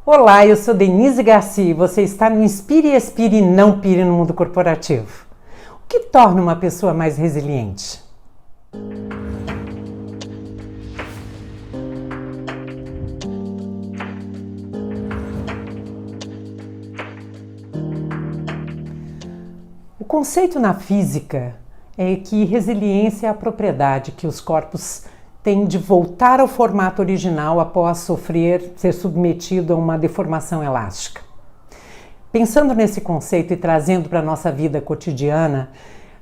Olá, eu sou Denise Garcia e você está no Inspire, Expire e Não Pire no Mundo Corporativo. O que torna uma pessoa mais resiliente? O conceito na física é que resiliência é a propriedade que os corpos têm de voltar ao formato original após ser submetido a uma deformação elástica. Pensando nesse conceito e trazendo para a nossa vida cotidiana,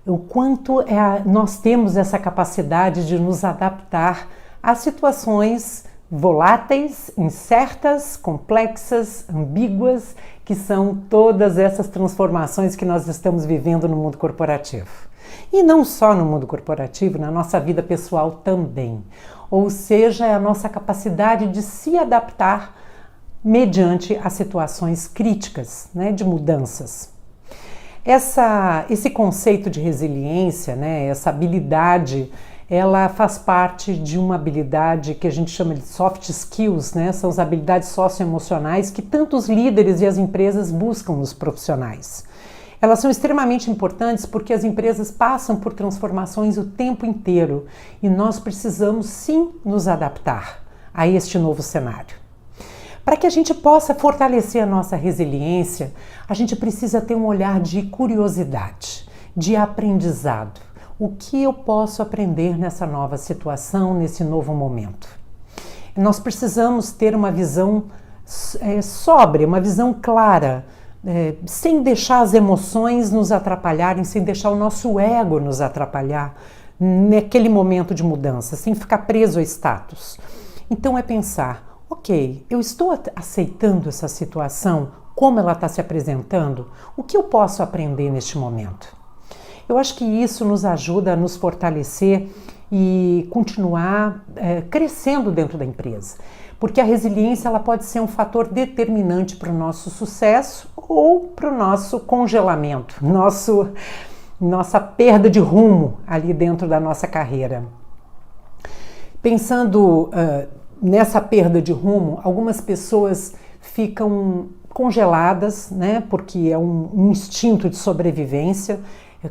o quanto nós temos essa capacidade de nos adaptar a situações voláteis, incertas, complexas, ambíguas, que são todas essas transformações que nós estamos vivendo no mundo corporativo. E não só no mundo corporativo, na nossa vida pessoal também. Ou seja, é a nossa capacidade de se adaptar mediante as situações críticas, de mudanças. Esse conceito de resiliência, essa habilidade, ela faz parte de uma habilidade que a gente chama de soft skills, são as habilidades socioemocionais que tanto os líderes e as empresas buscam nos profissionais. Elas são extremamente importantes porque as empresas passam por transformações o tempo inteiro e nós precisamos sim nos adaptar a este novo cenário. Para que a gente possa fortalecer a nossa resiliência, a gente precisa ter um olhar de curiosidade, de aprendizado. O que eu posso aprender nessa nova situação, nesse novo momento? Nós precisamos ter uma visão sóbria, uma visão clara, sem deixar as emoções nos atrapalharem, sem deixar o nosso ego nos atrapalhar naquele momento de mudança, sem ficar preso a status. Então é pensar, ok, eu estou aceitando essa situação, como ela está se apresentando? O que eu posso aprender neste momento? Eu acho que isso nos ajuda a nos fortalecer e continuar crescendo dentro da empresa. Porque a resiliência ela pode ser um fator determinante para o nosso sucesso ou para o nosso congelamento, nossa perda de rumo ali dentro da nossa carreira. Pensando nessa perda de rumo, algumas pessoas ficam congeladas, porque é um instinto de sobrevivência.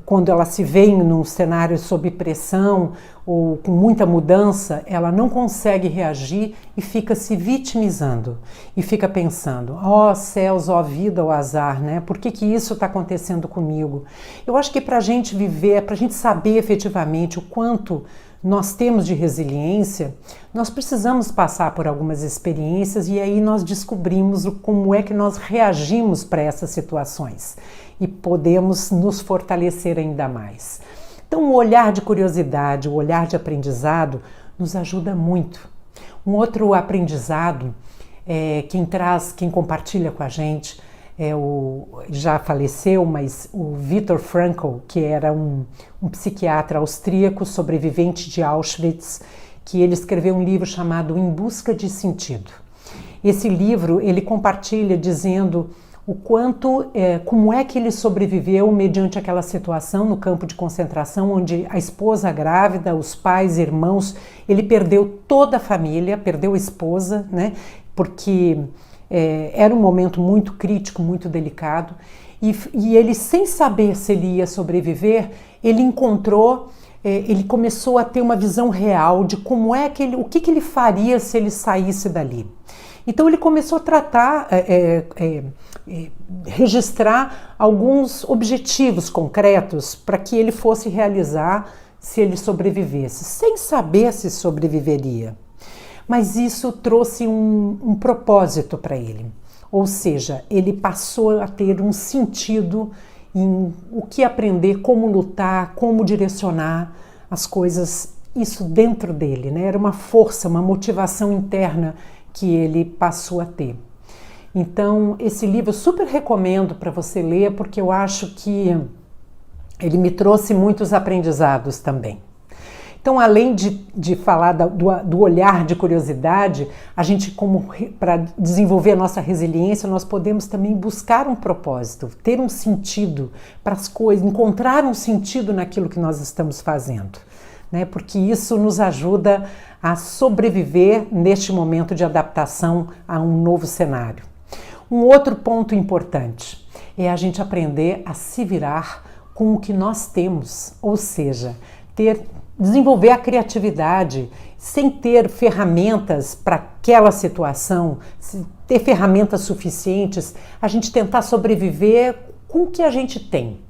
Quando ela se vê num cenário sob pressão ou com muita mudança, ela não consegue reagir e fica se vitimizando. E fica pensando, ó céus, ó vida, ó azar, Por que isso está acontecendo comigo? Eu acho que para a gente viver, para a gente saber efetivamente o quanto nós temos de resiliência, nós precisamos passar por algumas experiências e aí nós descobrimos como é que nós reagimos para essas situações e podemos nos fortalecer ainda mais. Então o olhar de curiosidade, o olhar de aprendizado nos ajuda muito. Um outro aprendizado, quem compartilha com a gente, já faleceu, mas o Viktor Frankl, que era um psiquiatra austríaco, sobrevivente de Auschwitz, que ele escreveu um livro chamado Em Busca de Sentido. Esse livro ele compartilha dizendo o quanto, como é que ele sobreviveu mediante aquela situação no campo de concentração, onde a esposa grávida, os pais, irmãos, ele perdeu toda a família, perdeu a esposa, porque era um momento muito crítico, muito delicado, e ele, sem saber se ele ia sobreviver, ele começou a ter uma visão real de como é que o que ele faria se ele saísse dali. Então ele começou a tratar, registrar alguns objetivos concretos para que ele fosse realizar se ele sobrevivesse, sem saber se sobreviveria. Mas isso trouxe um propósito para ele, ou seja, ele passou a ter um sentido em o que aprender, como lutar, como direcionar as coisas, isso dentro dele, Era uma força, uma motivação interna que ele passou a ter. Então, esse livro eu super recomendo para você ler, porque eu acho que ele me trouxe muitos aprendizados também. Então, além de falar do olhar de curiosidade, a gente, para desenvolver a nossa resiliência, nós podemos também buscar um propósito, ter um sentido para as coisas, encontrar um sentido naquilo que nós estamos fazendo. Porque isso nos ajuda a sobreviver neste momento de adaptação a um novo cenário. Um outro ponto importante é a gente aprender a se virar com o que nós temos, ou seja, desenvolver a criatividade sem ter ferramentas para aquela situação, ter ferramentas suficientes, a gente tentar sobreviver com o que a gente tem.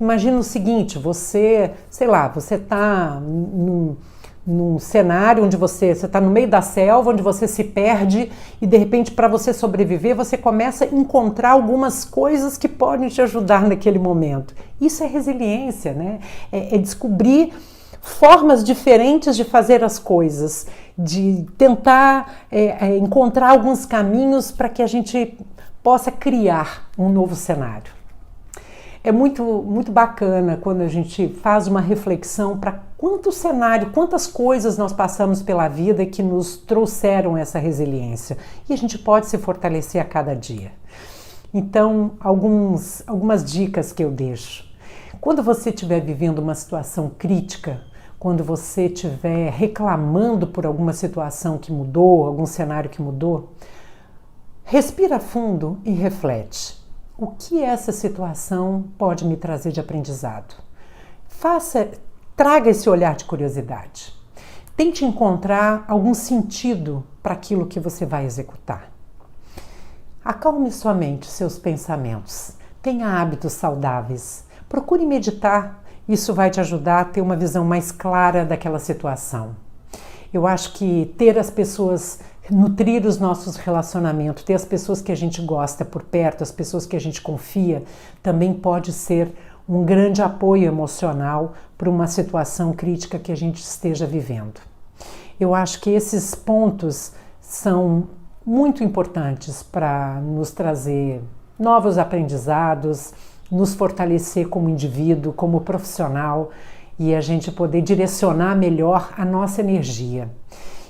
Imagina o seguinte, você está num cenário onde você está no meio da selva, onde você se perde e de repente para você sobreviver você começa a encontrar algumas coisas que podem te ajudar naquele momento. Isso é resiliência, né? É descobrir formas diferentes de fazer as coisas, de tentar encontrar alguns caminhos para que a gente possa criar um novo cenário. É muito bacana quando a gente faz uma reflexão para quantas coisas nós passamos pela vida que nos trouxeram essa resiliência. E a gente pode se fortalecer a cada dia. Então, algumas dicas que eu deixo. Quando você estiver vivendo uma situação crítica, quando você estiver reclamando por alguma situação que mudou, algum cenário que mudou, respira fundo e reflete. O que essa situação pode me trazer de aprendizado? Traga esse olhar de curiosidade. Tente encontrar algum sentido para aquilo que você vai executar. Acalme sua mente, seus pensamentos. Tenha hábitos saudáveis. Procure meditar. Isso vai te ajudar a ter uma visão mais clara daquela situação. Eu acho que ter as pessoas, nutrir os nossos relacionamentos, ter as pessoas que a gente gosta por perto, as pessoas que a gente confia, também pode ser um grande apoio emocional para uma situação crítica que a gente esteja vivendo. Eu acho que esses pontos são muito importantes para nos trazer novos aprendizados, nos fortalecer como indivíduo, como profissional e a gente poder direcionar melhor a nossa energia.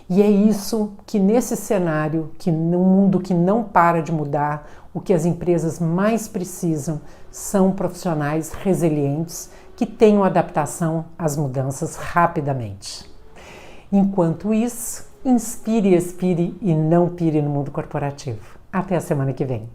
E é isso que nesse cenário, que num mundo que não para de mudar, o que as empresas mais precisam são profissionais resilientes que tenham adaptação às mudanças rapidamente. Enquanto isso, inspire, expire e não pire no mundo corporativo. Até a semana que vem.